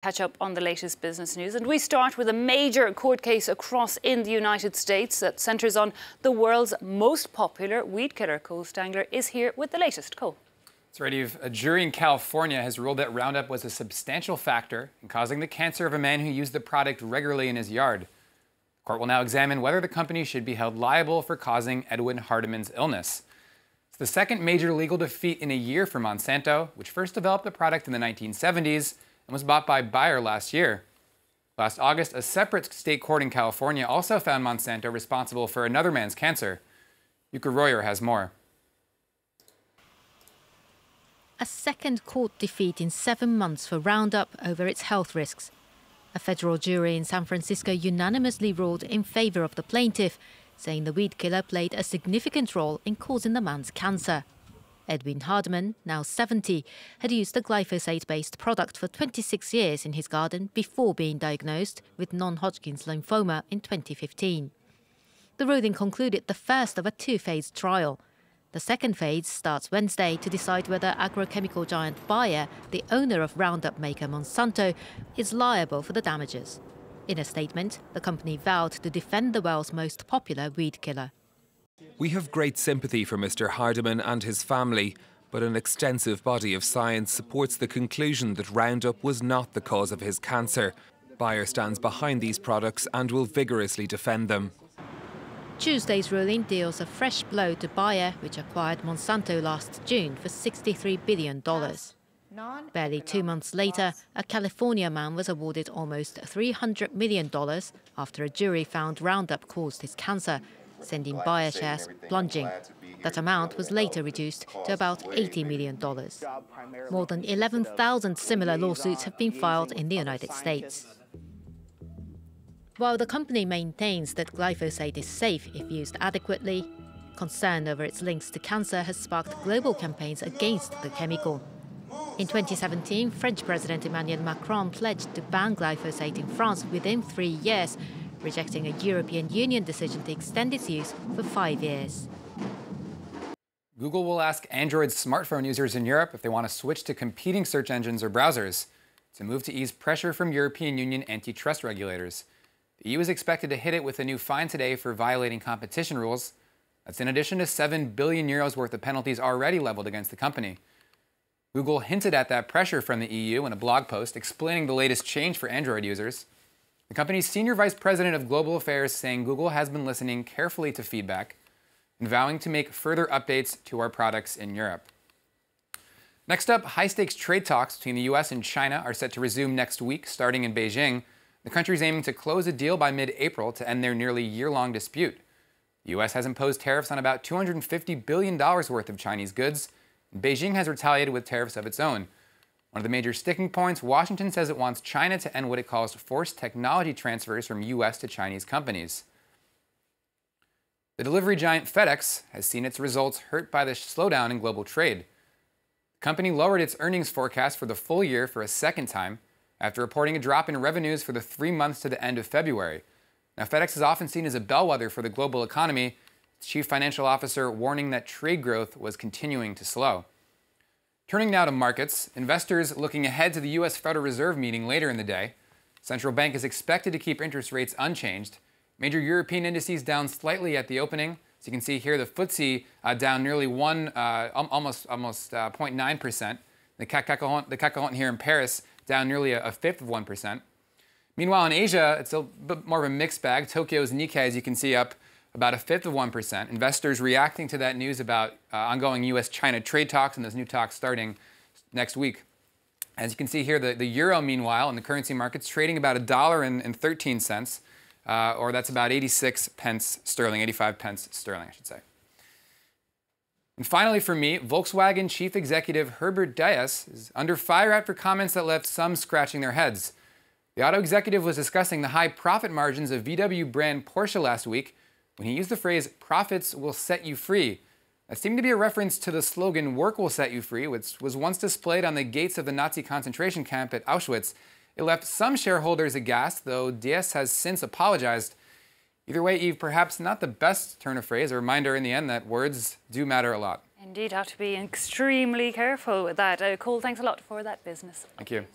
Catch up on the latest business news, and we start with a major court case across in the United States that centres on the world's most popular weed killer. Cole Stangler is here with the latest. Cole. That's right, Eve. A jury in California has ruled that Roundup was a substantial factor in causing the cancer of a man who used the product regularly in his yard. The court will now examine whether the company should be held liable for causing Edwin Hardeman's illness. It's the second major legal defeat in a year for Monsanto, which first developed the product in the 1970s and was bought by Bayer last year. Last August, a separate state court in California also found Monsanto responsible for another man's cancer. Yuka Royer has more. A second court defeat in 7 months for Roundup over its health risks. A federal jury in San Francisco unanimously ruled in favour of the plaintiff, saying the weed killer played a significant role in causing the man's cancer. Edwin Hardeman, now 70, had used the glyphosate-based product for 26 years in his garden before being diagnosed with non-Hodgkin's lymphoma in 2015. The ruling concluded the first of a two-phase trial. The second phase starts Wednesday to decide whether agrochemical giant Bayer, the owner of Roundup maker Monsanto, is liable for the damages. In a statement, the company vowed to defend the world's most popular weed killer. We have great sympathy for Mr. Hardeman and his family, but an extensive body of science supports the conclusion that Roundup was not the cause of his cancer. Bayer stands behind these products and will vigorously defend them. Tuesday's ruling deals a fresh blow to Bayer, which acquired Monsanto last June for $63 billion. Barely 2 months later, a California man was awarded almost $300 million after a jury found Roundup caused his cancer, sending Bayer shares plunging. That amount was later reduced to about $80 million. More than 11,000 similar lawsuits have been filed in the United States. While the company maintains that glyphosate is safe if used adequately, concern over its links to cancer has sparked global campaigns against the chemical. In 2017, French President Emmanuel Macron pledged to ban glyphosate in France within 3 years, rejecting a European Union decision to extend its use for 5 years. Google will ask Android smartphone users in Europe if they want to switch to competing search engines or browsers. It's a move to ease pressure from European Union antitrust regulators. The EU is expected to hit it with a new fine today for violating competition rules. That's in addition to €7 billion worth of penalties already leveled against the company. Google hinted at that pressure from the EU in a blog post explaining the latest change for Android users. The company's senior vice president of global affairs saying Google has been listening carefully to feedback and vowing to make further updates to our products in Europe. Next up, high-stakes trade talks between the US and China are set to resume next week, starting in Beijing. The country's aiming to close a deal by mid-April to end their nearly year-long dispute. The US has imposed tariffs on about $250 billion worth of Chinese goods, and Beijing has retaliated with tariffs of its own. One of the major sticking points, Washington says it wants China to end what it calls forced technology transfers from US to Chinese companies. The delivery giant FedEx has seen its results hurt by the slowdown in global trade. The company lowered its earnings forecast for the full year for a second time after reporting a drop in revenues for the 3 months to the end of February. Now, FedEx is often seen as a bellwether for the global economy, its chief financial officer warning that trade growth was continuing to slow. Turning now to markets, investors looking ahead to the U.S. Federal Reserve meeting later in the day. Central bank is expected to keep interest rates unchanged. Major European indices down slightly at the opening. So you can see here the FTSE down nearly almost 0.9%. The CAC 40 here in Paris down nearly a fifth of 1%. Meanwhile, in Asia, it's a bit more of a mixed bag. Tokyo's Nikkei, as you can see, up about a fifth of 1%. Investors reacting to that news about ongoing U.S.-China trade talks and those new talks starting next week. As you can see here, the euro, meanwhile, in the currency markets, trading about $1.13, or that's about 86 pence sterling, 85 pence sterling, I should say. And finally for me, Volkswagen chief executive Herbert Diess is under fire after comments that left some scratching their heads. The auto executive was discussing the high profit margins of VW brand Porsche last week when he used the phrase, "profits will set you free." That seemed to be a reference to the slogan, "work will set you free," which was once displayed on the gates of the Nazi concentration camp at Auschwitz. It left some shareholders aghast, though Diess has since apologized. Either way, Eve, perhaps not the best turn of phrase, a reminder in the end that words do matter a lot. Indeed, have to be extremely careful with that. Cole, thanks a lot for that business update. Thank you.